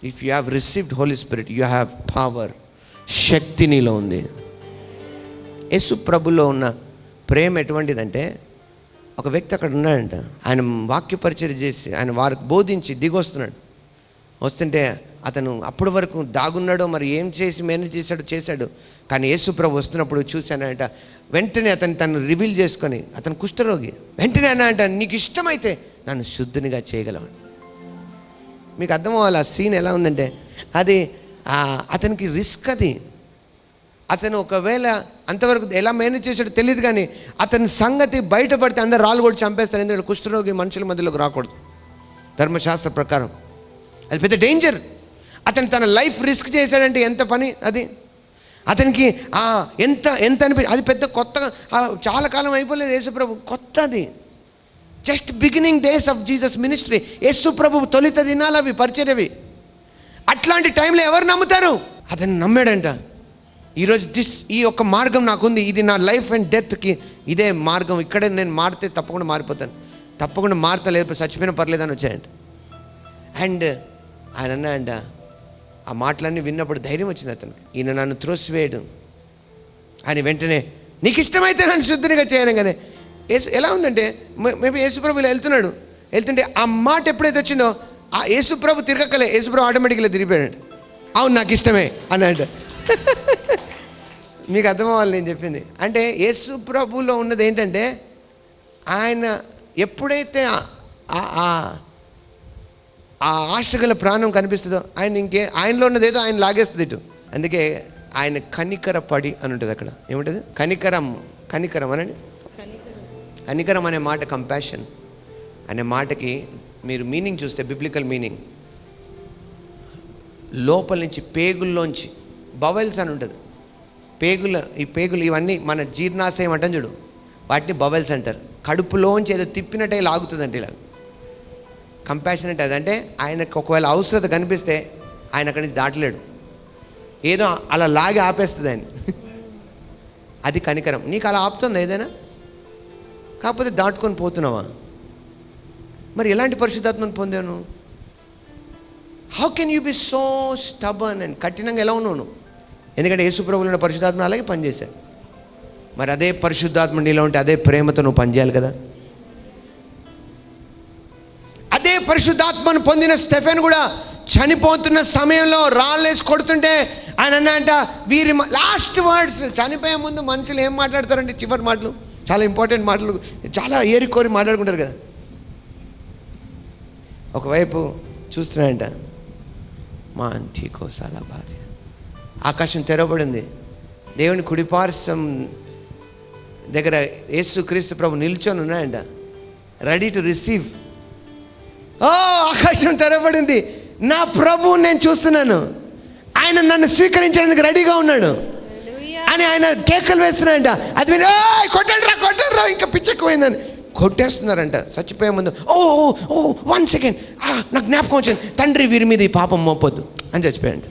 If you have received holy spirit you have power. శక్తి నీలో ఉంది. యేసు ప్రభులో ఉన్న ప్రేమ ఎటువంటిదంటే, ఒక వ్యక్తి అక్కడ ఉన్నాడంట, ఆయన వాక్య పరిచర్య చేసి ఆయన వారికి బోధించి దిగొస్తున్నాడు. వస్తుంటే అతను అప్పటి వరకు దాగున్నాడో మరి ఏం చేసి మేనేజ్ చేశాడు. కానీ యేసు ప్రభు వస్తున్నప్పుడు చూశానంట, వెంటనే అతను తను రివీల్ చేసుకొని, అతను కుష్ఠరోగి, వెంటనే అన్నాడంట, నీకు ఇష్టమైతే నన్ను శుద్ధునిగా చేయగలవు. మీకు అర్థం అవ్వాలి ఆ సీన్ ఎలా ఉందంటే, అది అతనికి రిస్క్. అది అతను ఒకవేళ అంతవరకు ఎలా మేనేజ్ చేశాడో తెలియదు, కానీ అతని సంగతి బయటపడితే అందరు రాళ్ళు కూడా చంపేస్తారు. ఎందుకంటే కుష్ఠరోగి మనుషుల మధ్యలోకి రాకూడదు ధర్మశాస్త్ర ప్రకారం. అది పెద్ద డేంజర్. అతను తన లైఫ్ రిస్క్ చేశాడంటే ఎంత పని అది. అతనికి ఎంత అది పెద్ద కొత్తగా చాలా కాలం అయిపోలేదు యేసుప్రభు, కొత్తది. Just beginning days of Jesus ministry. యేసుప్రభు తొలిత దినాలు అవి, పరిచర్యవి. అట్లాంటి టైంలో ఎవరు నమ్ముతారు? అతను నమ్మాడంట. ఈరోజు ఈ యొక్క మార్గం నాకుంది, ఇది నా లైఫ్ అండ్ డెత్కి ఇదే మార్గం, ఇక్కడే నేను మారితే తప్పకుండా మారిపోతాను, తప్పకుండా మారతలేదు, చచ్చిపోయినా పర్లేదని వచ్చాయంట. అండ్ ఆయన అన్నాయంట, ఆ మాటలన్నీ విన్నప్పుడు ధైర్యం వచ్చింది అతనికి. ఈయన నన్ను త్రోసివేయడు ఆయన వెంటనే నీకు ఇష్టమైతే నన్ను శుద్ధినిగా చేయనగానే ఎలా ఉందంటే, మేబీ యేసుప్రభు ఇలా వెళ్తుంటే ఆ మాట ఎప్పుడైతే వచ్చిందో ఆ యేసుప్రభు తిరగక్కలే, యేసుప్రభు ఆటోమేటిక్గా తిరిగిపోయాడు. అవును నాకు ఇష్టమే అన్నాడు. మీకు అర్థమవ్వాలి నేను చెప్పింది. అంటే యేసుప్రభులో ఉన్నది ఏంటంటే, ఆయన ఎప్పుడైతే ఆ ఆశగల ప్రాణం కనిపిస్తుందో ఆయనలో ఉన్నది ఏదో ఆయన లాగేస్తుంది ఇటు. అందుకే ఆయన కనికర పడి అని ఉంటుంది అక్కడ. ఏముంటుంది? కనికరం అనండి. కనికరం అనే మాట, కంపాషన్ అనే మాటకి మీరు మీనింగ్ చూస్తే, బిబ్లికల్ మీనింగ్, లోపల నుంచి పేగుల్లోంచి బవెల్స్ అని ఉంటుంది. ఈ పేగులు ఇవన్నీ మన జీర్ణాశయం అంటాం చూడు, వాటిని బవెల్స్ అంటారు. కడుపులోంచి ఏదో తిప్పినట్టే లాగుతుందంటే ఇలా. కంపాషన్ అంటే అదంటే ఆయనకు ఒకవేళ అవసరత కనిపిస్తే ఆయన అక్కడి నుంచి దాటలేడు, ఏదో అలా లాగి ఆపేస్తుంది ఆయన. అది కనికరం. నీకు అలా ఆపుతుంది ఏదైనా, కాకపోతే దాటుకొని పోతున్నావా? మరి ఎలాంటి పరిశుద్ధాత్మను పొందాను? How can you be so stubborn and కఠినంగా ఎలా ఉన్నావు? ఎందుకంటే యేసుప్రభువులో ఉన్న పరిశుద్ధాత్మ అలాగే పనిచేశాడు. మరి అదే పరిశుద్ధాత్మ నీలో ఉంటే అదే ప్రేమతో నువ్వు పనిచేయాలి కదా. అదే పరిశుద్ధాత్మను పొందిన స్టెఫెన్ కూడా చనిపోతున్న సమయంలో రాళ్ళేసి కొడుతుంటే ఆయన అన్నాయంట, వీరి లాస్ట్ వర్డ్స్, చనిపోయే ముందు మనుషులు ఏం మాట్లాడతారంటే చివరి మాటలు, చాలా ఇంపార్టెంట్ మాటలు, చాలా ఏరికోరి మాట్లాడుకుంటారు కదా. ఒకవైపు చూస్తున్నాయంట, మా అంటీకో చాలా బాధ, ఆకాశం తెరవబడింది, దేవుని కుడిపార్శ్వం దగ్గర యేసుక్రీస్తు ప్రభు నిల్చొని ఉన్నాయంట, రెడీ టు రిసీవ్. ఆకాశం తెరవబడింది, నా ప్రభువు నేను చూస్తున్నాను, ఆయన నన్ను స్వీకరించేందుకు రెడీగా ఉన్నాడు అని ఆయన కేకలు వేస్తున్నాయంట. అది విని కొట్టండ్రా ఇంకా పిచ్చెక్కుపోయిందని కొట్టేస్తున్నారంట. చచ్చిపోయే ముందు ఓ 1 సెకండ్ నాకు జ్ఞాపకం వచ్చింది, తండ్రి వీరి మీద ఈ పాపం మోపొద్దు అని చచ్చిపోయాడు.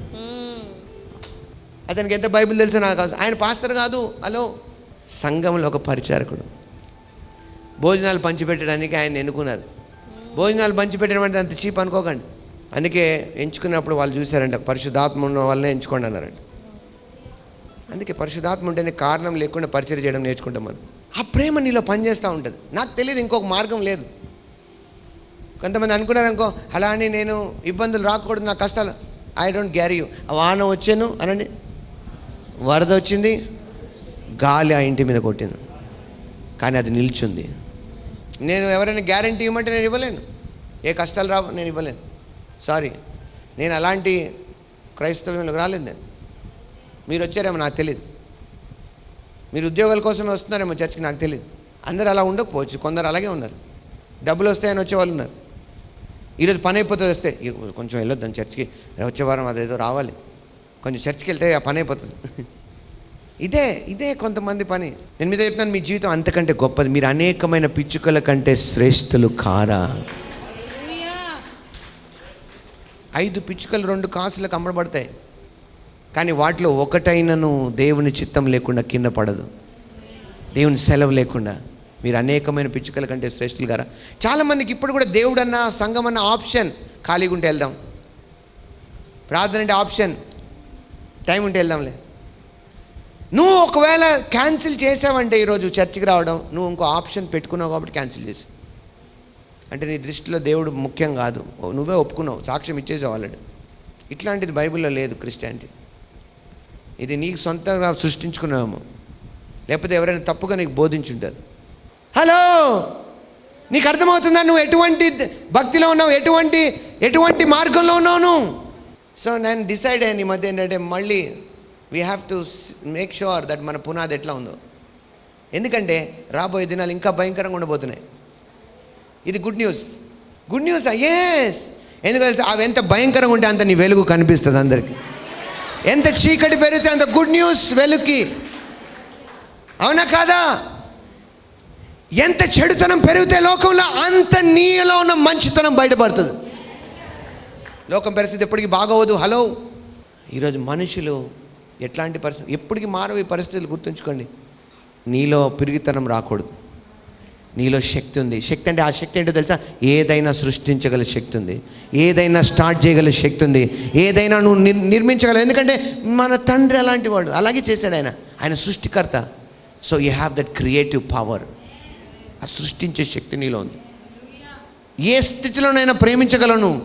అతనికి ఎంత బైబిల్ తెలుసో నాకు. ఆయన పాస్టర్ కాదు, హలో, సంఘంలో ఒక పరిచారకుడు. భోజనాలు పంచిపెట్టడానికి ఆయన ఎన్నుకున్నారు. భోజనాలు పంచిపెట్టడం అంటే అంత చీప్ అనుకోకండి. అందుకే ఎంచుకున్నప్పుడు వాళ్ళు చూశారంట, పరిశుద్ధాత్మ ఉన్న వాళ్ళనే ఎంచుకోండి అన్నారంట. అందుకే పరిశుద్ధాత్మ ఉంటేనే కారణం లేకుండా పరిచయం చేయడం నేర్చుకుంటాం మనం. ఆ ప్రేమ నీలో పనిచేస్తూ ఉంటుంది. నాకు తెలియదు, ఇంకొక మార్గం లేదు. కొంతమంది అనుకున్నారనుకో, అలా అని నేను ఇబ్బందులు రాకూడదు, నా కష్టాలు, ఐ డోంట్ గ్యారీ యూ. వాన వచ్చాను అనండి, వరద వచ్చింది, గాలి ఆ ఇంటి మీద కొట్టింది, కానీ అది నిల్చుంది. నేను ఎవరైనా గ్యారంటీ ఇవ్వమంటే నేను ఇవ్వలేను, ఏ కష్టాలు రావు, నేను ఇవ్వలేను. సారీ, నేను అలాంటి క్రైస్తవ్యంలోకి రాలేదు. నేను, మీరు వచ్చారేమో నాకు తెలియదు, మీరు ఉద్యోగాల కోసమే వస్తున్నారేమో చర్చికి, నాకు తెలియదు. అందరూ అలా ఉండకపోవచ్చు, కొందరు అలాగే ఉన్నారు. డబ్బులు వస్తాయని వచ్చే వాళ్ళు ఉన్నారు. ఈరోజు పని అయిపోతుంది వస్తే కొంచెం వెళ్ళొద్దాం చర్చికి, వచ్చే వారం అదేదో రావాలి, కొంచెం చర్చికి వెళ్తే ఆ పని అయిపోతుంది. ఇదే కొంతమంది పని. నేను మీద చెప్తున్నాను, మీ జీవితం అంతకంటే గొప్పది. మీరు అనేకమైన పిచ్చుకల కంటే శ్రేష్ఠులు కారా? 5 పిచ్చుకలు 2 కాసులకు అమ్మబడతాయి, కానీ వాటిలో ఒకటైనను దేవుని చిత్తం లేకుండా కింద పడదు, దేవుని సెలవు లేకుండా. మీరు అనేకమైన పిచ్చుకల కంటే శ్రేష్ఠులు కారా? చాలామందికి ఇప్పుడు కూడా దేవుడు అన్న, సంఘం అన్న ఆప్షన్, ఖాళీగా ఉంటే వెళ్దాం, ప్రార్థన అంటే ఆప్షన్, టైం ఉంటే వెళ్దాంలే. నువ్వు ఒకవేళ క్యాన్సిల్ చేసావంటే ఈరోజు చర్చికి రావడం, నువ్వు ఇంకో ఆప్షన్ పెట్టుకున్నావు కాబట్టి క్యాన్సిల్ చేసావు. అంటే నీ దృష్టిలో దేవుడు ముఖ్యం కాదు, నువ్వే ఒప్పుకున్నావు, సాక్ష్యం ఇచ్చేసావు ఆల్రెడీ. ఇట్లాంటిది బైబిల్లో లేదు క్రిస్టియానిటీ. ఇది నీకు సొంతంగా సృష్టించుకున్నాము, లేకపోతే ఎవరైనా తప్పుగా నీకు బోధించుంటారు. హలో, నీకు అర్థమవుతుందా నువ్వు ఎటువంటి భక్తిలో ఉన్నావు, ఎటువంటి మార్గంలో ఉన్నావు నువ్వు? సో నేను డిసైడ్ అయ్యాను ఈ మధ్య ఏంటంటే, మళ్ళీ we have to make sure that మన పునాది ఎట్లా ఉందో. ఎందుకంటే రాబోయే దినాలు ఇంకా భయంకరంగా ఉండబోతున్నాయి. ఇది గుడ్ న్యూస్. ఎస్. ఎందుకంటే అవి ఎంత భయంకరంగా ఉంటే అంత నీ వెలుగు కనిపిస్తుంది అందరికీ. ఎంత చీకటి పెరిగితే అంత గుడ్ న్యూస్ వెలుగుకి, అవునా కాదా? ఎంత చెడుతనం పెరిగితే లోకంలో అంత నీలో ఉన్న మంచితనం బయటపడుతుంది. లోకం పరిస్థితి ఎప్పటికీ బాగోదు. హలో, ఈరోజు మనుషులు ఎట్లాంటి పరిస్థితి, ఎప్పటికీ మారవు ఈ పరిస్థితులు. గుర్తుంచుకోండి, నీలో పిరిగితనం రాకూడదు. నీలో శక్తి ఉంది. శక్తి అంటే ఆ శక్తి ఏంటో తెలుసా? ఏదైనా సృష్టించగల శక్తి ఉంది, ఏదైనా స్టార్ట్ చేయగల శక్తి ఉంది, ఏదైనా నువ్వు నిర్మించగలవు. ఎందుకంటే మన తండ్రి అలాంటి వాడు, అలాగే చేశాడు ఆయన సృష్టికర్త. So you have that creative power. ఆ సృష్టించే శక్తి నీలో ఉంది. ఏ స్థితిలోనైనా ప్రేమించగలవు నువ్వు.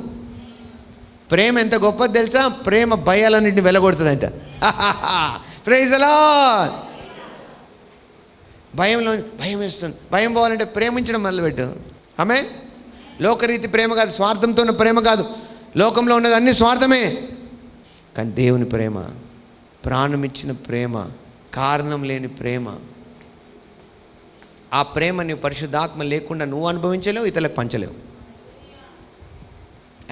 ప్రేమ ఎంత గొప్పది తెలుసా? ప్రేమ భయాలన్నింటిని వెలగొడుతుందంట. Praise the lord. భయం వేస్తుంది. భయం పోవాలంటే ప్రేమించడం మొదలుపెట్టు. ఆమె లోకరీతి ప్రేమ కాదు, స్వార్థంతో ఉన్న ప్రేమ కాదు. లోకంలో ఉన్నది అన్ని స్వార్థమే. కానీ దేవుని ప్రేమ, ప్రాణం ఇచ్చిన ప్రేమ, కారణం లేని ప్రేమ. ఆ ప్రేమని పరిశుద్ధాత్మ లేకుండా నువ్వు అనుభవించలేవు, ఇతరులకు పంచలేవు.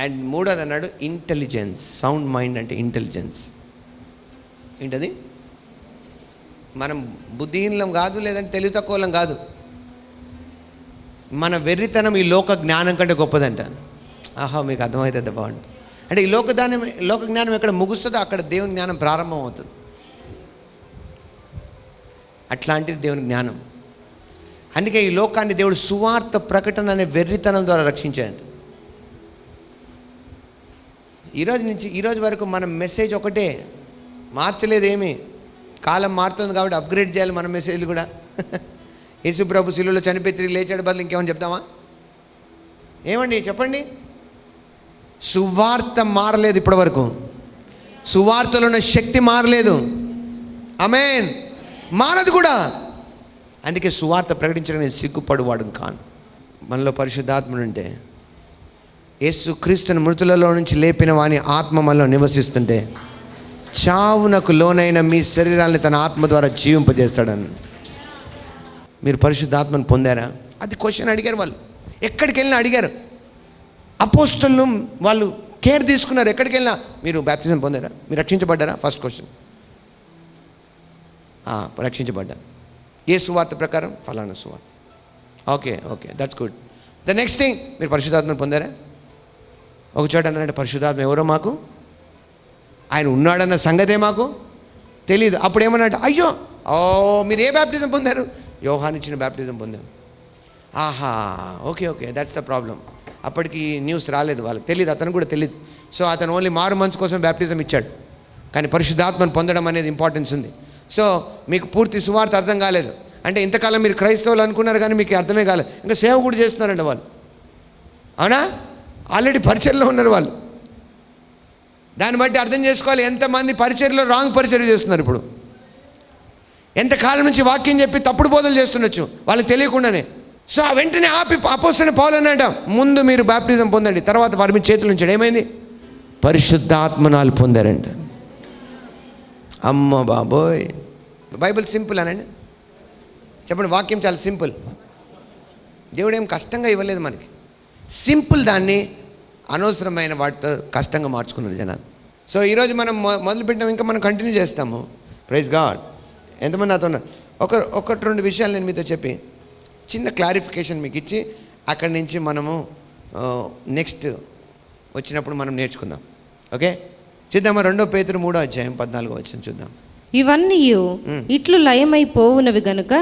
అండ్ మూడోది అన్నాడు ఇంటెలిజెన్స్. సౌండ్ మైండ్ అంటే ఇంటెలిజెన్స్ ఏంటది? మనం బుద్ధిహీనం కాదు, లేదంటే తెలివి తక్కువలం కాదు. మన వెర్రితనం ఈ లోక జ్ఞానం కంటే గొప్పదంట. ఆహా, మీకు అర్థమవుతుంది బాగుంది. అంటే ఈ లోక జ్ఞానం ఎక్కడ ముగుస్తుందో అక్కడ దేవుని జ్ఞానం ప్రారంభం అవుతుంది. అట్లాంటిది దేవుని జ్ఞానం. అందుకే ఈ లోకాన్ని దేవుడు సువార్త ప్రకటన అనే వెర్రితనం ద్వారా రక్షించాడు. ఈరోజు వరకు మన మెసేజ్ ఒకటే, మార్చలేదేమి. కాలం మారుతుంది కాబట్టి అప్గ్రేడ్ చేయాలి మన మెసేజ్లు కూడా. యేసు ప్రభు శిలువలో చనిపోయి తిరిగి లేచాడు బదులు ఇంకేమని చెప్తామా? ఏమండి చెప్పండి. సువార్త మారలేదు ఇప్పటి వరకు. సువార్తలో ఉన్న శక్తి మారలేదు. ఆమేన్. మారదు కూడా. అందుకే సువార్త ప్రకటించడం నేను సిగ్గుపడువాడు కాను. మనలో పరిశుద్ధాత్ముడుంటే, యేసు క్రీస్తుని మృతులలో నుంచి లేపిన వాని ఆత్మ మనలో నివసిస్తుంటే, చావునకు లోనైన మీ శరీరాన్ని తన ఆత్మ ద్వారా జీవింపజేస్తాడని. మీరు పరిశుద్ధాత్మను పొందారా? అది క్వశ్చన్ అడిగారు వాళ్ళు. ఎక్కడికి వెళ్ళినా అడిగారు. అపోస్తలు వాళ్ళు కేర్ తీసుకున్నారు. ఎక్కడికి వెళ్ళినా మీరు బ్యాప్టిజం పొందారా, మీరు రక్షించబడ్డారా? First question. రక్షించబడ్డారు. ఏ సువార్త ప్రకారం? ఫలానా సువార్త. Okay, that's good. The next thing, మీరు పరిశుద్ధాత్మను పొందారా? ఒక చోట అన్నారంటే పరిశుద్ధాత్మ ఎవరో మాకు, ఆయన ఉన్నాడన్న సంగతే మాకు తెలియదు. అప్పుడు ఏమన్నట్టు, అయ్యో మీరు ఏ బ్యాప్టిజం పొందారు? యోహాను ఇచ్చిన బ్యాప్టిజం పొందాం. ఆహా, ఓకే, దట్స్ ద ప్రాబ్లం. అప్పటికి న్యూస్ రాలేదు, వాళ్ళకి తెలియదు, అతను కూడా తెలియదు. సో అతను ఓన్లీ మారు మనసు కోసం బ్యాప్టిజం ఇచ్చాడు. కానీ పరిశుద్ధాత్మను పొందడం అనేది ఇంపార్టెన్స్ ఉంది. సో మీకు పూర్తి సువార్త అర్థం కాలేదు అంటే, ఇంతకాలం మీరు క్రైస్తవులు అనుకున్నారు కానీ మీకు అర్థమే కాలేదు. ఇంకా సేవ కూడా చేస్తున్నారంట వాళ్ళు. అవునా? ఆల్రెడీ పరిచర్లో ఉన్నారు వాళ్ళు. దాన్ని బట్టి అర్థం చేసుకోవాలి ఎంతమంది పరిచర్లో రాంగ్ పరిచర్య చేస్తున్నారు ఇప్పుడు. ఎంతకాలం నుంచి వాక్యం చెప్పి తప్పుడు బోధలు చేస్తుండొచ్చు వాళ్ళకి తెలియకుండానే. సో వెంటనే ఆపి అపోస్తలుడైన పౌలు అన్నాడు, ముందు మీరు బాప్టిజం పొందండి, తర్వాత వారి మీ చేతుల నుంచి ఏమైంది? పరిశుద్ధాత్మనాలు పొందారంట. అమ్మ బాబోయ్, బైబిల్ సింపుల్ అనండి. చెప్పండి, వాక్యం చాలా సింపుల్. దేవుడు ఏం కష్టంగా ఇవ్వలేదు మనకి. సింపుల్ దాన్ని అనవసరమైన వాటితో కష్టంగా మార్చుకున్నారు జనాలు. సో ఈరోజు మనం మొదలుపెట్టాం, ఇంకా మనం కంటిన్యూ చేస్తాము. Praise God. ఎంతమంది నాతో ఉన్నారు? ఒకటి రెండు విషయాలు నేను మీతో చెప్పి చిన్న క్లారిఫికేషన్ మీకు ఇచ్చి అక్కడి నుంచి మనము నెక్స్ట్ వచ్చినప్పుడు మనం నేర్చుకుందాం. ఓకే, చూద్దామా? 2 పేతురు 3:14 చూద్దాం. ఇవన్నీ ఇట్లు లయమైపోవునవి గనుక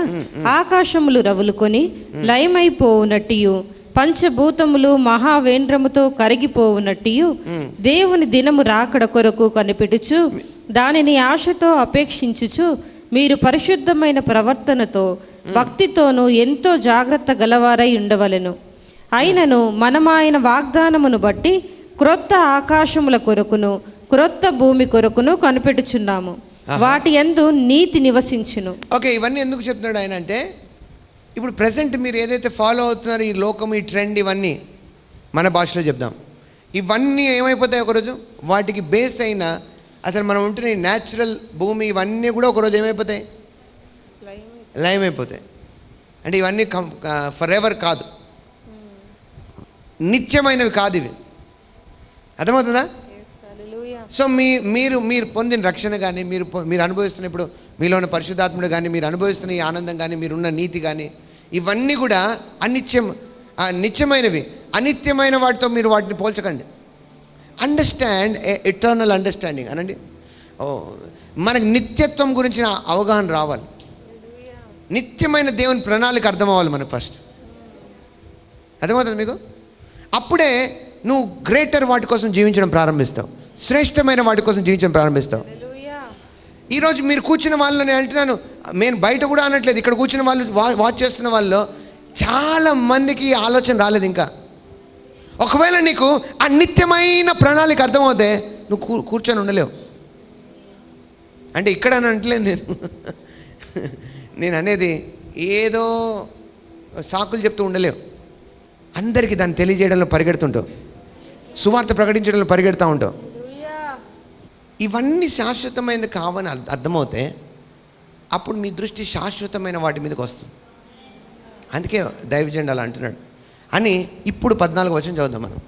ఆకాశములు రవులుకొని లయమైపోవునట్టియు పంచభూతములు మహావేంద్రముతో కరిగిపోవునట్టియు దేవుని దినము రాకడ కొరకు కనిపెట్టుచు దానిని ఆశతో అపేక్షించుచు మీరు పరిశుద్ధమైన ప్రవర్తనతో భక్తితోనూ ఎంతో జాగ్రత్త గలవారై ఉండవలెను. అయినను మనమాయన వాగ్దానమును బట్టి క్రొత్త ఆకాశముల కొరకును క్రొత్త భూమి కొరకును కనిపెట్టుచున్నాము. వాటి యందు నీతి నివసించును. ఓకే, ఇవన్నీ ఎందుకు చెప్తున్నాడు ఆయన అంటే, ఇప్పుడు ప్రజెంట్ మీరు ఏదైతే ఫాలో అవుతున్నారో ఈ లోకం, ఈ ట్రెండ్, ఇవన్నీ మన భాషలో చెప్దాం, ఇవన్నీ ఏమైపోతాయి ఒకరోజు? వాటికి బేస్ అయిన అసలు మనం ఉంటున్న ఈ న్యాచురల్ భూమి ఇవన్నీ కూడా ఒకరోజు ఏమైపోతాయి? లైమ్ అయిపోతాయి. అంటే ఇవన్నీ ఫర్ ఎవర్ కాదు, నిత్యమైనవి కాదు ఇవి. అర్థమవుతుందా? సో మీరు పొందిన రక్షణ కానీ, మీరు అనుభవిస్తున్న ఇప్పుడు మీలో ఉన్న పరిశుద్ధాత్ముడు కానీ, మీరు అనుభవిస్తున్న ఈ ఆనందం కానీ, మీరున్న నీతి కానీ, ఇవన్నీ కూడా నిత్యమైనవి. అనిత్యమైన వాటితో మీరు వాటిని పోల్చకండి. అండర్స్టాండ్ ఎటర్నల్ అండర్స్టాండింగ్ అనండి. మనకు నిత్యత్వం గురించిన అవగాహన రావాలి. నిత్యమైన దేవుని ప్రణాళిక అర్థం అవ్వాలి మనకు ఫస్ట్. అర్థమవుతుంది మీకు? అప్పుడే నువ్వు గ్రేటర్ వాటి కోసం జీవించడం ప్రారంభిస్తావు, శ్రేష్టమైన వాటి కోసం జీవించడం ప్రారంభిస్తావు. ఈరోజు మీరు కూర్చున్న వాళ్ళు, నేను అంటున్నాను, నేను బయట కూడా అనట్లేదు, ఇక్కడ కూర్చున్న వాళ్ళు, వాచ్ చేస్తున్న వాళ్ళు చాలా మందికి ఆలోచన రాలేదు ఇంకా. ఒకవేళ నీకు ఆ నిత్యమైన ప్రణాళిక అర్థమవుతే నువ్వు కూర్చొని ఉండలేవు. అంటే ఇక్కడ అని అంటలేదు నేను అనేది ఏదో సాకులు చెప్తూ ఉండలేవు. అందరికీ దాన్ని తెలియజేయడంలో పరిగెడుతుంటావు, సువార్త ప్రకటించడంలో పరిగెడుతూ ఉంటావు. ఇవన్నీ శాశ్వతమైనది కావని అర్థమవుతే అప్పుడు నీ దృష్టి శాశ్వతమైన వాటి మీదకి వస్తుంది. అందుకే దైవజనుడు అలా అంటున్నాడు అని. ఇప్పుడు 14 వచనం చదువుదాం మనం.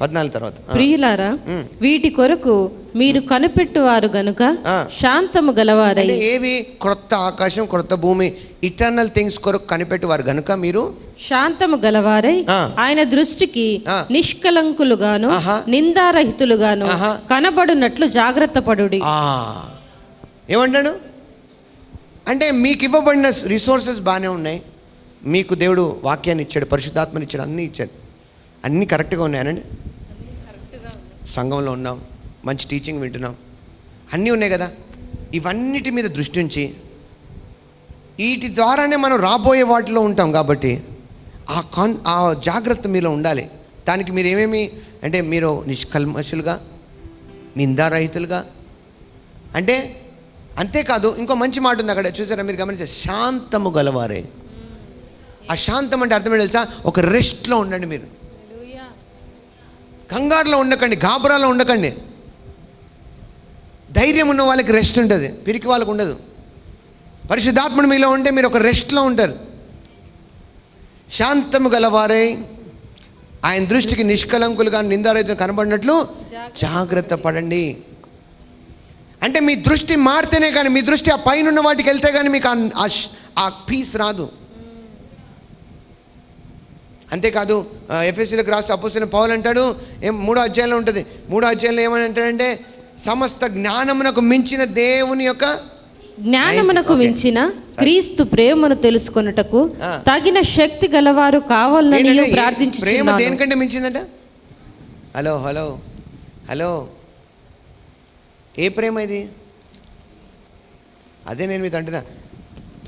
14 తర్వాత, ప్రియులారా, వీటి కొరకు మీరు కనిపెట్టువారు గనుక శాంతము గలవారై. ఏవి? క్రొత్త ఆకాశం, క్రొత్త భూమి, ఇటర్నల్ థింగ్స్ కొరకు కనిపెట్టువారు గనుక మీరు శాంతము గలవారై ఆయన దృష్టికి నిష్కలంకులుగాను నిందారహితులుగాను కనబడునట్లు జాగ్రత్త పడుడి. ఏమంటాడు అంటే, మీకు ఇవ్వబడిన రిసోర్సెస్ బాగానే ఉన్నాయి, మీకు దేవుడు వాక్యాన్ని ఇచ్చాడు, పరిశుద్ధాత్మని ఇచ్చాడు, అన్నీ ఇచ్చాడు, అన్నీ కరెక్ట్గా ఉన్నాయనండి. సంఘంలో ఉన్నాం, మంచి టీచింగ్ వింటున్నాం, అన్నీ ఉన్నాయి కదా. ఇవన్నిటి మీద దృష్టి ఉంచి వీటి ద్వారానే మనం రాబోయే వాటిలో ఉంటాం కాబట్టి ఆ జాగ్రత్త మీలో ఉండాలి. దానికి మీరు ఏమేమి అంటే, మీరు నిష్కల్మషులుగా, నిందారహితులుగా, అంటే అంతేకాదు ఇంకో మంచి మాట ఉంది అక్కడ, చూసారా మీరు గమనించే, శాంతము గలవారే. ఆ శాంతం అంటే అర్థం ఏంటో తెలుసా? ఒక రెస్ట్లో ఉండండి. మీరు కంగారులో ఉండకండి, గాబరాలో ఉండకండి. ధైర్యం ఉన్న వాళ్ళకి రెస్ట్ ఉంటుంది, పిరికి వాళ్ళకు ఉండదు. పరిశుద్ధాత్ముడు మీలో ఉంటే మీరు ఒక రెస్ట్లో ఉంటారు. శాంతము గలవారై ఆయన దృష్టికి నిష్కలంకులుగా నిందారహితులు కనబడినట్లు జాగ్రత్త పడండి. అంటే మీ దృష్టి మారితేనే కానీ, మీ దృష్టి ఆ పైన ఉన్న వాటికి వెళ్తే కానీ మీకు ఆ పీస్ రాదు. అంతేకాదు ఎఫెసీయులకు రాస్తూ అపోస్తలుడైన పౌలు అంటాడు, 3వ అధ్యాయంలో ఉంటుంది, 3వ అధ్యాయంలో ఏమని అంటాడంటే, సమస్త జ్ఞానమునకు మించిన దేవుని యొక్క జ్ఞానమునకు మించిన క్రీస్తు ప్రేమను తెలుసుకొనుటకు తగిన శక్తి గలవారు కావాలని ప్రార్థించుచున్నాను. ప్రేమ దేనికంటే మించిందంట? హలో హలో హలో ఏ ప్రేమ ఇది? అదే నేను మీతో అంటున్నా.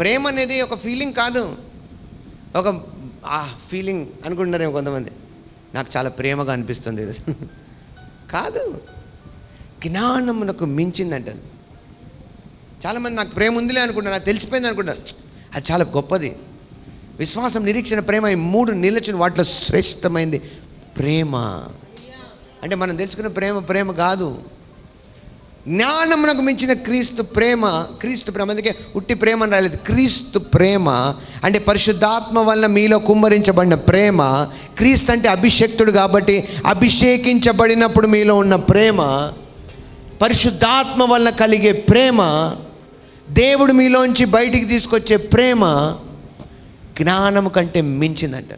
ప్రేమ అనేది ఒక ఫీలింగ్ కాదు, ఒక ఫీలింగ్ అనుకుంటున్నారేమో కొంతమంది, నాకు చాలా ప్రేమగా అనిపిస్తుంది కాదు, జ్ఞానమునకు మించిందంట. చాలామంది నాకు ప్రేమ ఉందిలే అనుకుంటారు, నాకు తెలిసిపోయింది అనుకుంటారు. అది చాలా గొప్పది. విశ్వాసం, నిరీక్షణ, ప్రేమ, ఈ 3 నిలచిన వాటిలో శ్రేష్టమైంది ప్రేమ. అంటే మనం తెలుసుకున్న ప్రేమ కాదు, జ్ఞానమునకు మించిన క్రీస్తు ప్రేమ. అందుకే ఉట్టి ప్రేమ అని రాలేదు, క్రీస్తు ప్రేమ అంటే పరిశుద్ధాత్మ వలన మీలో కుమ్మరించబడిన ప్రేమ. క్రీస్తు అంటే అభిషేక్తుడు కాబట్టి అభిషేకించబడినప్పుడు మీలో ఉన్న ప్రేమ, పరిశుద్ధాత్మ వలన కలిగే ప్రేమ, దేవుడు మీలోంచి బయటికి తీసుకొచ్చే ప్రేమ జ్ఞానము కంటే మించిందంట.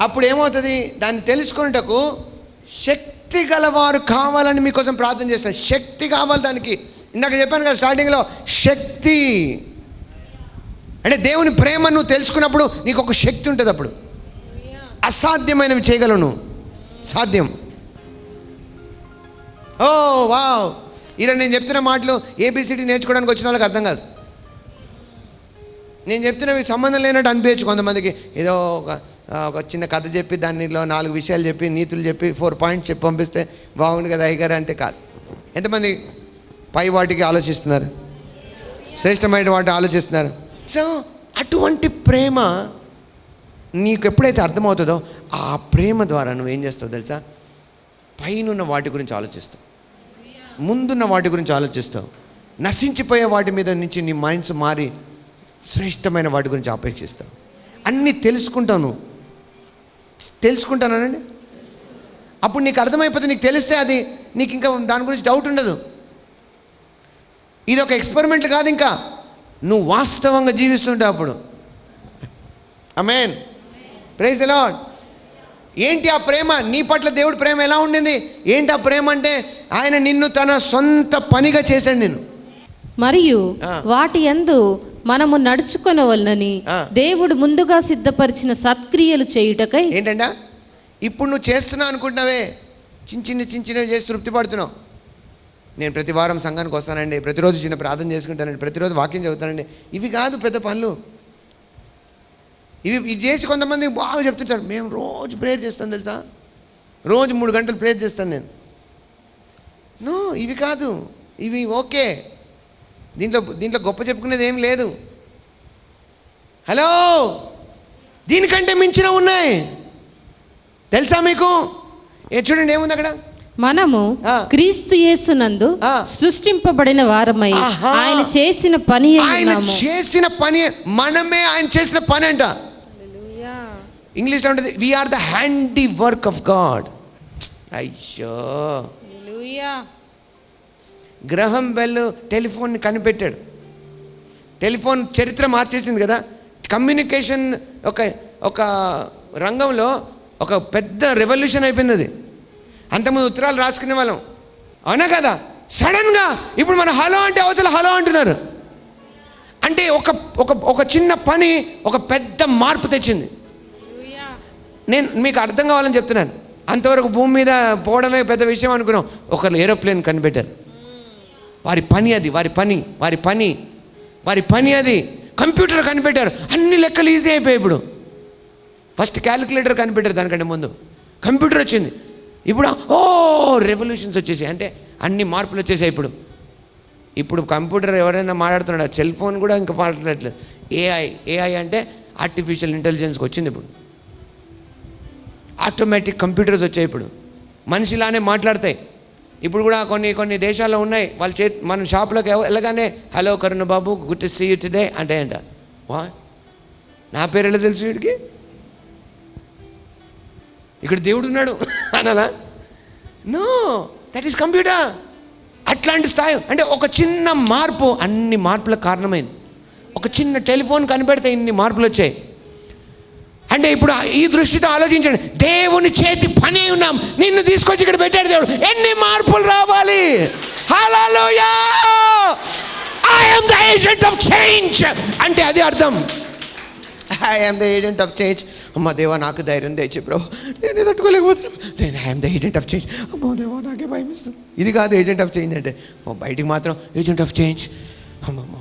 అప్పుడు ఏమవుతుంది? దాన్ని తెలుసుకున్నటకు శక్తి గలవారు కావాలని మీకోసం ప్రార్థన చేస్తారు. శక్తి కావాలి దానికి. ఇందాక చెప్పాను కదా స్టార్టింగ్లో, శక్తి. అంటే దేవుని ప్రేమ నువ్వు తెలుసుకున్నప్పుడు నీకు ఒక శక్తి ఉంటుంది. అప్పుడు అసాధ్యమైనవి చేయగలవు నువ్వు, సాధ్యం. ఓ వావ్, ఇలా నేను చెప్తున్న మాటలు ఏబిసిడి నేర్చుకోవడానికి వచ్చిన వాళ్ళకి అర్థం కాదు. నేను చెప్తున్నవి సంబంధం లేనట్టు అనిపించచ్చు కొంతమందికి. ఏదో ఒక చిన్న కథ చెప్పి దానిలో 4 విషయాలు చెప్పి నీతులు చెప్పి 4 పాయింట్స్ చెప్పి పంపిస్తే బాగుంది కదా అయ్యగారు అంటే కాదు. ఎంతమంది పై వాటికి ఆలోచిస్తున్నారు, శ్రేష్టమైన వాటి ఆలోచిస్తున్నారు. సో అటువంటి ప్రేమ నీకు ఎప్పుడైతే అర్థమవుతుందో ఆ ప్రేమ ద్వారా నువ్వేం చేస్తావు తెలుసా? పైనున్న వాటి గురించి ఆలోచిస్తావు, ముందున్న వాటి గురించి ఆలోచిస్తావు. నశించిపోయే వాటి మీద నుంచి నీ మైండ్స్ మారి శ్రేష్టమైన వాటి గురించి అపేక్షిస్తావు. అన్నీ తెలుసుకుంటావు. నువ్వు తెలుసుకుంటానండి. అప్పుడు నీకు అర్థమైపోతే, నీకు తెలిస్తే అది నీకు ఇంకా దాని గురించి డౌట్ ఉండదు. ఇది ఒక ఎక్స్పెరిమెంట్ కాదు, ఇంకా నువ్వు వాస్తవంగా జీవిస్తుంటావు అప్పుడు. ఆమేన్, ప్రైజ్ ది లార్డ్. ఏంటి ఆ ప్రేమ? నీ పట్ల దేవుడి ప్రేమ ఎలా ఉండింది? ఏంటి ఆ ప్రేమ అంటే, ఆయన నిన్ను తన సొంత పనిగా చేశాడు నిన్ను. మరియు వాటి యందు మనము నడుచుకొనవలనని దేవుడు ముందుగా సిద్ధపరిచిన సత్క్రియలు చేయుటకై. ఏంటంట? ఇప్పుడు నువ్వు చేస్తున్నావు అనుకుంటున్నావే, చిన్నవి చేసి తృప్తి పడుతున్నావు. నేను ప్రతి వారం సంఘానికి వస్తానండి, ప్రతిరోజు చిన్న ప్రార్థన చేసుకుంటానండి, ప్రతిరోజు వాక్యం చదువుతానండి. ఇవి కాదు పెద్ద పనులు. ఇవి చేసి కొంతమంది బాగా చెప్తుంటారు, మేము రోజు ప్రేయర్ చేస్తాం తెలుసా, రోజు 3 గంటలు ప్రేయర్ చేస్తాను నేను. నో, ఇవి కాదు. ఇవి ఓకే, దీంట్లో గొప్ప చెప్పుకునేది ఏం లేదు. హలో, దీనికంటే మించిన ఉన్నాయి తెలుసా మీకు? చూడండి ఏముంది అక్కడ. మనము క్రీస్తు యేసునందు సృష్టింపబడిన వారమై ఆయన చేసిన పని, మనమే ఆయన చేసిన పని అంట. ఇంగ్లీష్లో ఉంటుంది, we are the handiwork of God. అయ్యో, గ్రహం బెల్ టెలిఫోన్ని కనిపెట్టాడు. టెలిఫోన్ చరిత్ర మార్చేసింది కదా. కమ్యూనికేషన్ ఒక రంగంలో ఒక పెద్ద రెవల్యూషన్ అయిపోయింది అది. అంతకుముందు ఉత్తరాలు రాసుకునే వాళ్ళం, అవునా కదా? సడన్గా ఇప్పుడు మన హలో అంటే అవతల హలో అంటున్నారు. అంటే ఒక చిన్న పని ఒక పెద్ద మార్పు తెచ్చింది. నేను మీకు అర్థం కావాలని చెప్తున్నాను. అంతవరకు భూమి మీద పోవడమే పెద్ద విషయం అనుకున్నాం. ఒకరు ఏరోప్లేన్ కనిపెట్టారు. వారి పని అది, వారి పని అది. కంప్యూటర్ కనిపెట్టారు, అన్ని లెక్కలు ఈజీ అయిపోయాయి. ఇప్పుడు ఫస్ట్ క్యాలిక్యులేటర్ కనిపెట్టారు, దానికంటే ముందు కంప్యూటర్ వచ్చింది. ఇప్పుడు రెవల్యూషన్స్ వచ్చేసాయి, అంటే అన్ని మార్పులు వచ్చేసాయి. ఇప్పుడు కంప్యూటర్ ఎవరైనా మాట్లాడుతున్నాడు, సెల్ ఫోన్ కూడా ఇంకా మాట్లాడట్లేదు. ఏఐ అంటే ఆర్టిఫిషియల్ ఇంటెలిజెన్స్కి వచ్చింది. ఇప్పుడు ఆటోమేటిక్ కంప్యూటర్స్ వచ్చాయి. ఇప్పుడు మనిషిలానే మాట్లాడతాయి. ఇప్పుడు కూడా కొన్ని దేశాల్లో ఉన్నాయి. వాళ్ళు మన షాప్లోకి వెళ్ళగానే hello Karuna Babu, good to see you today అంటే అంట. నా పేరు ఎలా తెలుసు వీడికి? ఇక్కడ దేవుడు ఉన్నాడు అనాలా? No, that is computer. అట్లాంటి స్థాయి. అంటే ఒక చిన్న మార్పు అన్ని మార్పులకు కారణమైంది. ఒక చిన్న టెలిఫోన్ కనిపెడితే ఇన్ని మార్పులు వచ్చాయి. అంటే ఇప్పుడు ఈ దృష్టితో ఆలోచించండి, దేవుని చేతి పని ఉన్నాం, నిన్ను తీసుకొచ్చి ఇక్కడ పెట్టాడు దేవుడు. ఎన్ని మార్పులు రావాలి! Hallelujah! I am the agent of change అంటే అది అర్థం. I am the agent of change. అమ్మ దేవా, నాకు ధైర్యం తెచ్చి బ్రో, నేను తట్టుకోలేకపోతున్నాను. నేను I am the agent of change. అమ్మో దేవా, నాకే భయం ఇస్తుంది. ఇది కాదు ఏజెంట్ ఆఫ్ చేంజ్ అంటే. బయటికి మాత్రం ఏజెంట్ ఆఫ్ చేంజ్. అమ్మమ్మ,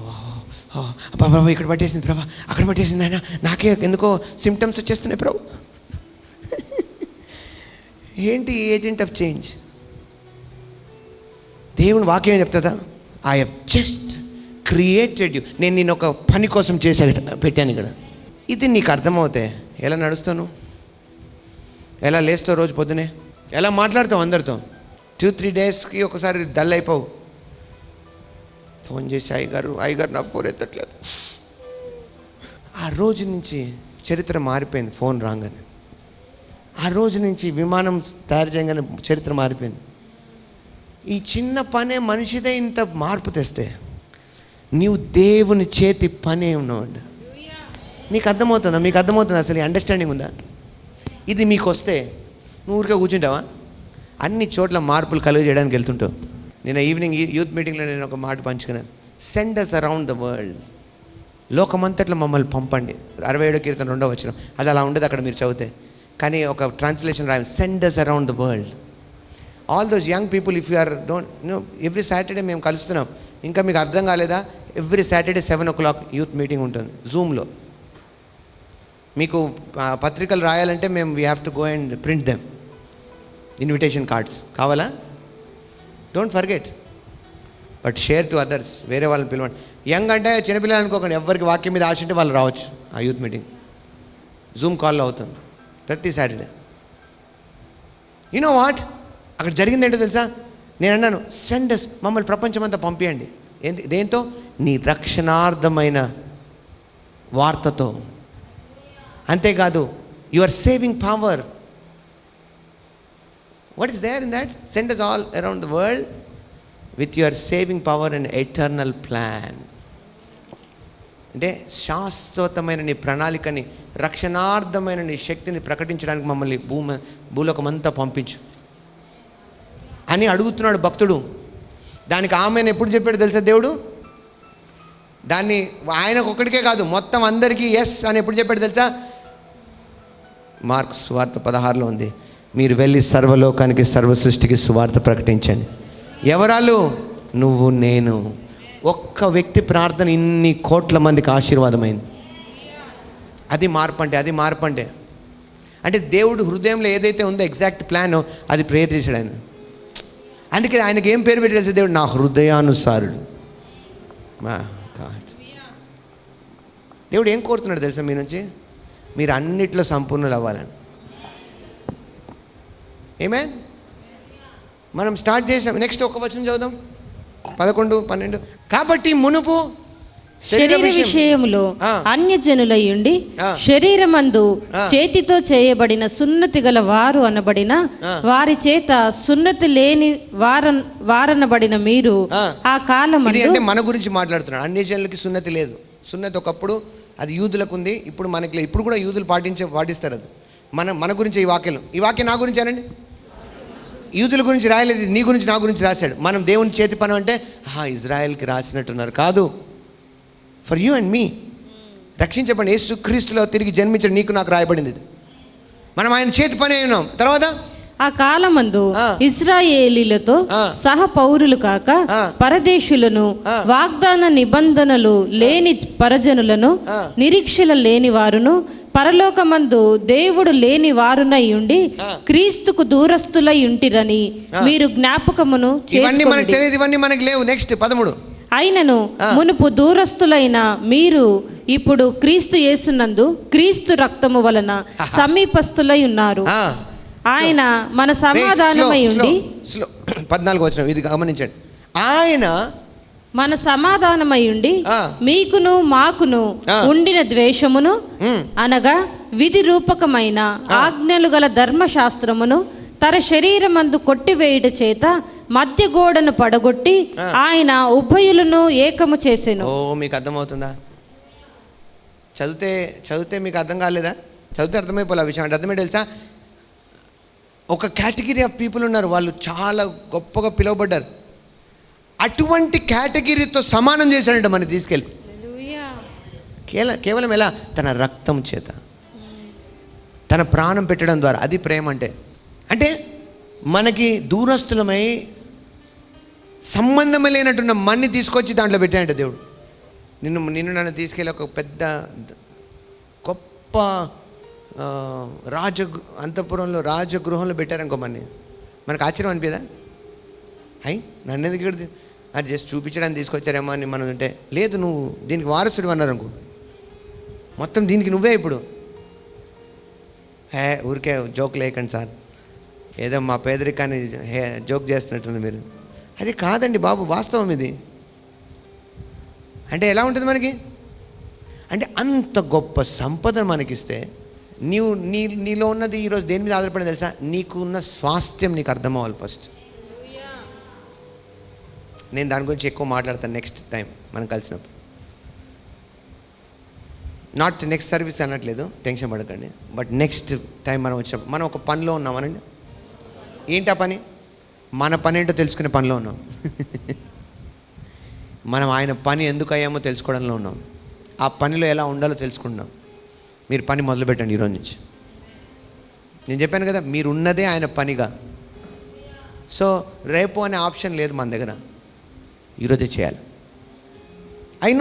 బాబా ఇక్కడ పట్టేసింది ప్రభా, అక్కడ పట్టేసింది ఆయన, నాకే ఎందుకో సిమ్టమ్స్ వచ్చేస్తున్నాయి ప్రభు. ఏంటి ఏజెంట్ ఆఫ్ చేంజ్? దేవుని వాక్యం ఏం చెప్తుందా? I have just created you. నేను నేను ఒక పని కోసం పెట్టాను ఇక్కడ. ఇది నీకు అర్థమవుతే ఎలా నడుస్తాను, ఎలా లేస్తావు రోజు పొద్దునే, ఎలా మాట్లాడతావు అందరితో. 2-3 డేస్కి ఒకసారి డల్ అయిపోవు. ఫోన్ చేసి అయ్యగారు నా ఫోన్ ఎత్తట్లేదు. ఆ రోజు నుంచి చరిత్ర మారిపోయింది. ఫోన్ రాగానే ఆ రోజు నుంచి విమానం తయారు చేయగానే చరిత్ర మారిపోయింది. ఈ చిన్న పనే మనిషిదే ఇంత మార్పు తెస్తే, నీవు దేవుని చేతి పనే ఉన్నావు. నీకు అర్థమవుతుందా? మీకు అర్థమవుతుందా? అసలు అండర్స్టాండింగ్ ఉందా? ఇది మీకు వస్తే నువ్వు ఊరికే కూర్చుంటావా? అన్ని చోట్ల మార్పులు కలుగజేయడానికి వెళ్తుంటావు. నేను ఈవినింగ్ యూత్ మీటింగ్లో నేను ఒక మాట పంచుకున్నాను. Send us around the world. లోకమంతట్లో మమ్మల్ని పంపండి. 67 కీర్తన 2వ వచనం. అది అలా ఉండదు అక్కడ మీరు చదివితే. కానీ ఒక ట్రాన్స్లేషన్ రాయం, send us around the world. All those young people, if you are don't know, every Saturday మేము కలుస్తున్నాం. ఇంకా మీకు అర్థం కాలేదా? Every Saturday 7 o'clock youth meeting ఉంటుంది జూమ్లో. మీకు పత్రికలు రాయాలంటే మేము we have to go and print them, invitation cards కావాలా? Don't forget, but share to others. వేరే వాళ్ళని పిలవండి. యంగ్ అంటే చిన్నపిల్లలు అనుకోకండి, ఎవరికి వాక్యం మీద ఆశ ఉంటే వాళ్ళు రావచ్చు. ఆ యూత్ మీటింగ్ జూమ్ కాల్లో అవుతుంది ప్రతి సాటర్డే. యు నో వాట్, అక్కడ జరిగింది ఏంటో తెలుసా? నేను అన్నాను, సెండ్ us, మమ్మల్ని ప్రపంచమంతా పంపించండి. దేంతో? నీ రక్షణార్థమైన వార్తతో. అంతేకాదు, you are saving power. What is there in that? Send us all around the world with your saving power and eternal plan. అంటే శాశ్వతమైన నీ ప్రణాళికని, రక్షణార్థమైన నీ శక్తిని ప్రకటించడానికి మమ్మల్ని భూలోకమంతా పంపించు అని అడుగుతున్నాడు భక్తుడు. దానికి ఆమెను ఎప్పుడు చెప్పాడు తెలుసా దేవుడు? దాన్ని ఆయనకు ఒక్కడికే కాదు, మొత్తం అందరికీ ఎస్ అని ఎప్పుడు చెప్పాడు తెలుసా? మార్కు సువార్త 16లో ఉంది, మీరు వెళ్ళి సర్వలోకానికి, సర్వ సృష్టికి సువార్త ప్రకటించండి. ఎవరాలు? నువ్వు, నేను. ఒక్క వ్యక్తి ప్రార్థన ఇన్ని కోట్ల మందికి ఆశీర్వాదమైంది. అది మార్పంటే, అది మార్పంటే. అంటే దేవుడు హృదయంలో ఏదైతే ఉందో ఎగ్జాక్ట్ ప్లాన్, అది ప్రేయర్ చేశాడు ఆయన. అందుకే ఆయనకి ఏం పేరు పెట్టి తెలిసే? దేవుడు నా హృదయానుసారుడు. మా గాడ్, దేవుడు ఏం కోరుతున్నాడు తెలుసా మీ నుంచి? మీరు అన్నిట్లో సంపూర్ణులు అవ్వాలని. ఆమేన్. మనం స్టార్ట్ చేసాం. నెక్స్ట్ ఒక వచనం చదువుదాం, 11, 12. కాబట్టి మునుపు శరీర విషయములో అన్యజనులయుండి శరీరమందు చేతితో చేయబడిన సున్నతి గల వారు అనబడిన వారి చేత సున్నతి లేని వారనబడిన మీరు ఆ కాలమందు. అంటే మన గురించి మాట్లాడుతున్నాడు. అన్యజనులకి సున్నతి లేదు. సున్నతి ఒకప్పుడు అది యూదులకు ఉంది, ఇప్పుడు మనకి లేదు. ఇప్పుడు కూడా యూదులు పాటిస్తారు అది. మన గురించి ఈ వాక్యం నా గురించి అనండి. యూదుల గురించి రాయలేదు, నీ గురించి, నా గురించి రాశాడు. మనం దేవుని చేతి పని అంటే ఇజ్రాయెల్కి రాసినట్టున్నారు. కాదు, ఫర్ యూ అండ్ మీ. రక్షించబడి యేసు క్రీస్తులో తిరిగి జన్మించడం నీకు నాకు రాయబడింది. మనం ఆయన చేతి పని అయి ఉన్నాం. తర్వాత ఆ కాలమందు ఇశ్రాయేలీలతో సహ పౌరులు కాక పరదేశులను, వాగ్దాన నిబంధనలు లేని పరజనులను, నిరీక్షల లేని వారును, పరలోకమందు దేవుడు లేని వారునై ఉండి క్రీస్తుకు దూరస్తులై ఉంటిరని మీరు జ్ఞాపకమును చేసుకోండి. ఇవన్నీ మనకి లేవు. నెక్స్ట్ 13. అయినను మునుపు దూరస్తులైన మీరు ఇప్పుడు క్రీస్తు యేసునందు క్రీస్తు రక్తము వలన సమీపస్తులై ఉన్నారు. ఆయన మన సమాధానమై ఉండి. 14 వచనం ఇది గమనించండి. ఆయన మన సమాధానమై ఉండి మీకును మాకును ఉండిన ద్వేషమును, అనగా విధి రూపకమైన ఆజ్ఞలు గల ధర్మశాస్త్రమును తన శరీరమందు కొట్టివేయుట చేత మధ్య గోడను పడగొట్టి ఆయన ఉభయులను ఏకము చేసెను. ఓ, మీకు అర్థమవుతుందా? చదివితే మీకు అర్థం కాలేదా? చదివితే అర్థమైపోలే ఆ విషయం. అంటే అర్థమే తెలుసా? ఒక కేటగిరీ ఆఫ్ పీపుల్ ఉన్నారు, వాళ్ళు చాలా గొప్పగా పిలువబడ్డారు. అటువంటి కేటగిరీతో సమానం చేశాడంట మనకి తీసుకెళ్ళి. కేవలం ఎలా? తన రక్తం చేత, తన ప్రాణం పెట్టడం ద్వారా. అది ప్రేమ అంటే మనకి దూరస్తులమై సంబంధం లేనట్టున్న మన్ని తీసుకొచ్చి దాంట్లో పెట్టాడంట దేవుడు. నిన్ను నన్ను తీసుకెళ్ళి ఒక పెద్ద గొప్ప అంతఃపురంలో రాజగృహంలో పెట్టారనుకో మన్ని. మనకు ఆశ్చర్యం అనిపిదా? నన్ను ఎందుకు ఇక్కడ అది జస్ట్ చూపించడానికి తీసుకొచ్చారేమో అని మనం అంటే, లేదు నువ్వు దీనికి వారసుడు అన్నారు అనుకో, మొత్తం దీనికి నువ్వే. ఇప్పుడు ఊరికే జోక్ లేకండి సార్, ఏదో మా పేదరికాన్ని జోక్ చేస్తున్నట్టుంది మీరు. అది కాదండి బాబు, వాస్తవం ఇది. అంటే ఎలా ఉంటుంది మనకి? అంటే అంత గొప్ప సంపద మనకిస్తే నీలో ఉన్నది ఈరోజు దేని మీద ఆధారపడింది తెలుసా? నీకున్న స్వాస్థ్యం నీకు అర్థం అవ్వాలి ఫస్ట్. నేను దాని గురించి ఎక్కువ మాట్లాడతాను నెక్స్ట్ టైం మనం కలిసినప్పుడు. నాట్ నెక్స్ట్ సర్వీస్ అనట్లేదు, టెన్షన్ పడకండి. బట్ నెక్స్ట్ టైం మనం వచ్చినప్పుడు మనం ఒక పనిలో ఉన్నామనండి. ఏంటి ఆ పని? మన పని ఏంటో తెలుసుకునే పనిలో ఉన్నాం. మనం ఆయన పని ఎందుకు అయ్యామో తెలుసుకోవడంలో ఉన్నాం. ఆ పనిలో ఎలా ఉండాలో తెలుసుకుంటున్నాం. మీరు పని మొదలుపెట్టండి ఈరోజు నుంచి. నేను చెప్పాను కదా, మీరు ఉన్నదే ఆయన పనిగా. సో రేపు అనే ఆప్షన్ లేదు మన దగ్గర, ఈరోజే చేయాలి.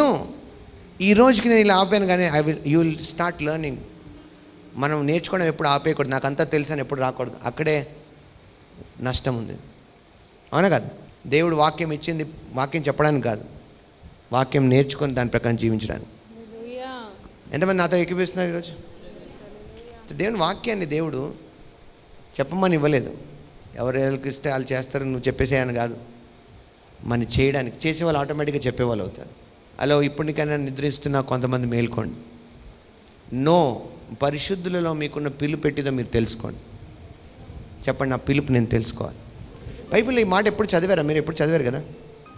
నో ఈ రోజుకి నేను ఇలా ఆపాను, కానీ యూ విల్ స్టార్ట్ లెర్నింగ్. మనం నేర్చుకోవడం ఎప్పుడు ఆపేయకూడదు. నాకు అంతా తెలుసు అని ఎప్పుడు రాకూడదు, అక్కడే నష్టం ఉంది. అవునా కాదు? దేవుడు వాక్యం ఇచ్చింది వాక్యం చెప్పడానికి కాదు, వాక్యం నేర్చుకొని దాని ప్రకారం జీవించడానికి. ఎంతమంది నాతో ఎక్కిపిస్తున్నారు ఈరోజు? దేవుని వాక్యాన్ని దేవుడు చెప్పమని ఇవ్వలేదు. ఎవరు ఎవరికి ఇస్తే వాళ్ళు చేస్తారు, నువ్వు చెప్పేసేయని కాదు. మన చేయడానికి, చేసేవాళ్ళు ఆటోమేటిక్గా చెప్పేవాళ్ళు అవుతారు. అలా ఇప్పటికైనా నిద్రిస్తున్న కొంతమంది మేల్కోండి. నో, పరిశుద్ధులలో మీకున్న పిలుపు పెట్టిదో మీరు తెలుసుకోండి. చెప్పండి, నా పిలుపు నేను తెలుసుకోవాలి. బైబిల్లో ఈ మాట ఎప్పుడు చదివారా మీరు? ఎప్పుడు చదివారు కదా?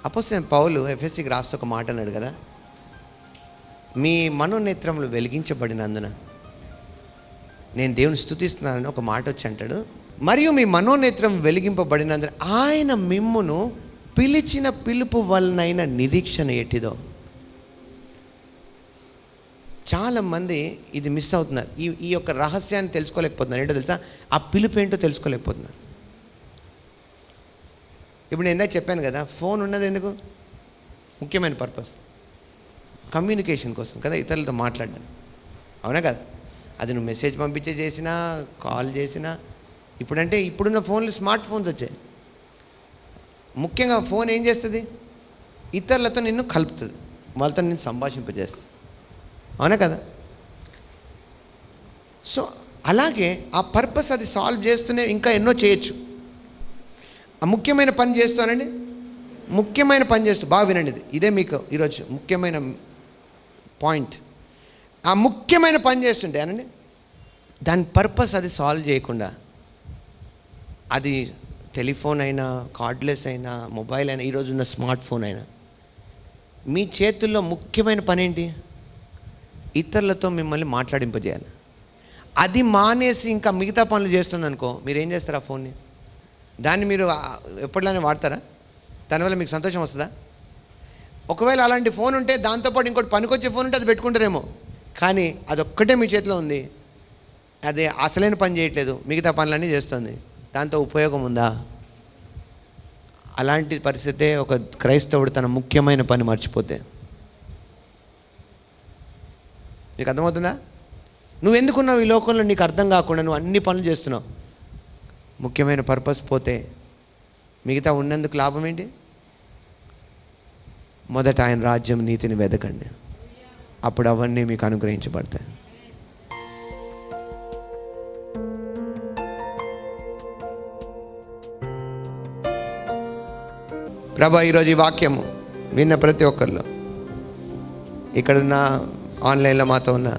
అపోస్తలుడైన పౌలు ఎఫెసీకి రాస్తూ ఒక మాట అన్నాడు కదా, మీ మనోనేత్రములు వెలిగించబడినందున నేను దేవుని స్తుతిస్తున్నానని ఒక మాట వచ్చి అంటాడు. మరియు మీ మనోనేత్రం వెలిగింపబడినందున ఆయన మిమ్మును పిలిచిన పిలుపు వలనైన నిరీక్షణ ఎట్టిదో. చాలామంది ఇది మిస్ అవుతున్నారు. ఈ యొక్క రహస్యాన్ని తెలుసుకోలేకపోతున్నారు. ఏంటో తెలుసా? ఆ పిలుపు ఏంటో తెలుసుకోలేకపోతున్నారు. ఇప్పుడు నేను ఇందాక చెప్పాను కదా, ఫోన్ ఉన్నది ఎందుకు? ముఖ్యమైన పర్పస్, కమ్యూనికేషన్ కోసం కదా, ఇతరులతో మాట్లాడడం. అవునా కదా? అది నువ్వు మెసేజ్ పంపించే చేసినా, కాల్ చేసినా. ఇప్పుడంటే ఇప్పుడున్న ఫోన్లు స్మార్ట్ ఫోన్స్ వచ్చాయి. ముఖ్యంగా ఫోన్ ఏం చేస్తుంది? ఇతరులతో నిన్ను కలుపుతుంది, వాళ్ళతో నిన్ను సంభాషింపజేస్తుంది. అవునా కదా? సో అలాగే ఆ పర్పస్ అది సాల్వ్ చేస్తూనే ఇంకా ఎన్నో చేయొచ్చు. ఆ ముఖ్యమైన పని చేస్తానండి, ముఖ్యమైన పని చేస్తూ బాగా వినండి, ఇదే మీకు ఈరోజు ముఖ్యమైన పాయింట్. ఆ ముఖ్యమైన పని చేస్తుంటే అనండి, దాని పర్పస్ అది సాల్వ్ చేయకుండా, అది టెలిఫోన్ అయినా, కార్డ్లెస్ అయినా, మొబైల్ అయినా, ఈరోజు ఉన్న స్మార్ట్ ఫోన్ అయినా, మీ చేతుల్లో ముఖ్యమైన పని ఏంటి? ఇతరులతో మిమ్మల్ని మాట్లాడింపజేయాలి. అది మానేసి ఇంకా మిగతా పనులు చేస్తుందనుకో, మీరు ఏం చేస్తారు? ఆ ఫోన్ని, దాన్ని మీరు ఎప్పటిలానే వాడతారా? దానివల్ల మీకు సంతోషం వస్తుందా? ఒకవేళ అలాంటి ఫోన్ ఉంటే దాంతోపాటు ఇంకోటి పనికొచ్చే ఫోన్ ఉంటే అది పెట్టుకుంటారేమో, కానీ అదొక్కటే మీ చేతిలో ఉంది, అదే అసలైన పని చేయట్లేదు, మిగతా పనులన్నీ చేస్తుంది. దాంతో ఉపయోగం ఉందా? అలాంటి పరిస్థితే ఒక క్రైస్తవుడు తన ముఖ్యమైన పని మర్చిపోతే. నీకు అర్థమవుతుందా? నువ్వు ఎందుకున్నావు ఈ లోకంలో నీకు అర్థం కాకుండా నువ్వు అన్ని పనులు చేస్తున్నావు. ముఖ్యమైన పర్పస్ పోతే మిగతా ఉన్నందుకు లాభం ఏంటి? మొదట ఆయన రాజ్యం నీతిని వెదకండి, అప్పుడు అవన్నీ మీకు అనుగ్రహించబడతాయి. ప్రభా, ఈరోజు ఈ వాక్యము విన్న ప్రతి ఒక్కరిలో, ఇక్కడున్న ఆన్లైన్లో మాతో ఉన్న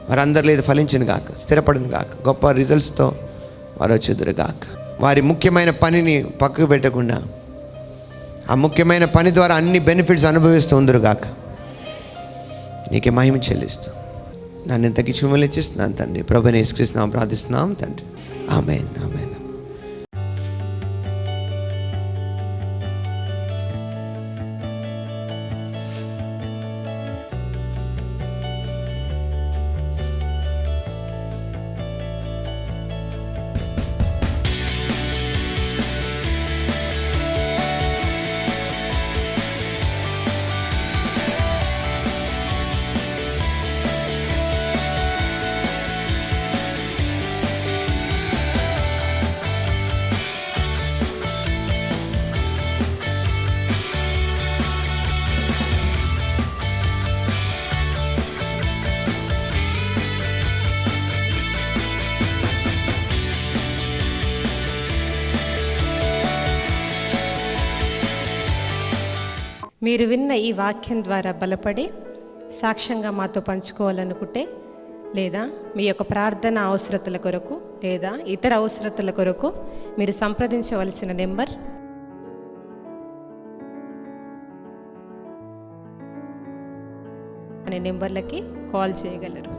వారందరిలో ఇది ఫలించిన గాక, స్థిరపడిన గాక, గొప్ప రిజల్ట్స్తో వారు వచ్చేదురు గాక. వారి ముఖ్యమైన పనిని పక్కకు పెట్టకుండా ఆ ముఖ్యమైన పని ద్వారా అన్ని బెనిఫిట్స్ అనుభవిస్తూ ఉందరు గాక. నీకే మహిమ చెల్లిస్తూ నన్ను ఇంతకి క్షమలు ఇచ్చిస్తున్నాను తండ్రి. ప్రభుని యేసుక్రీస్తునామమున ప్రార్థిస్తున్నాం తండ్రి. ఆమేన్, ఆమేన్. మీరు విన్న ఈ వాక్యం ద్వారా బలపడి సాక్ష్యంగా మాతో పంచుకోవాలనుకుంటే, లేదా మీ యొక్క ప్రార్థన అవసరతల కొరకు లేదా ఇతర అవసరతల కొరకు మీరు సంప్రదించవలసిన నెంబర్ అనే నెంబర్లకి కాల్ చేయగలరు.